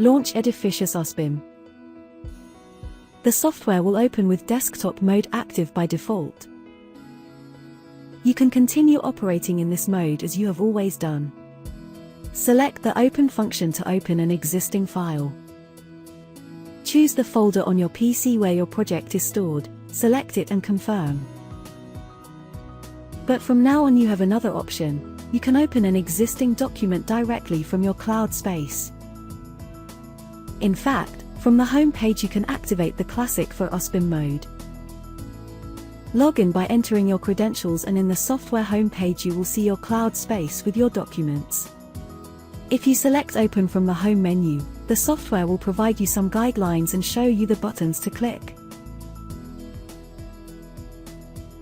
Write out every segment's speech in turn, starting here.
Launch Edificius usBIM. The software will open with desktop mode active by default. You can continue operating in this mode as you have always done. Select the Open function to open an existing file. Choose the folder on your PC where your project is stored, select it and confirm. But from now on you have another option. You can open an existing document directly from your cloud space. In fact, from the home page you can activate the classic for usBIM mode. Log in by entering your credentials, and in the software home page you will see your cloud space with your documents. If you select Open from the home menu, the software will provide you some guidelines and show you the buttons to click.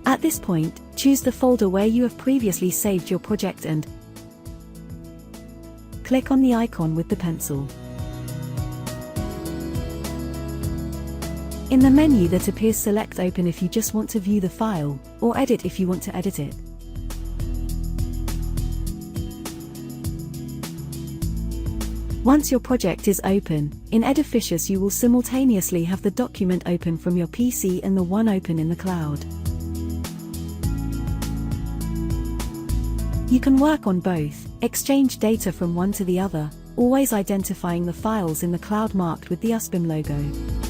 At this point, choose the folder where you have previously saved your project and click on the icon with the pencil. In the menu that appears, select Open if you just want to view the file, or Edit if you want to edit it. Once your project is open, in Edificius you will simultaneously have the document open from your PC and the one open in the cloud. You can work on both, exchange data from one to the other, always identifying the files in the cloud marked with the usBIM logo.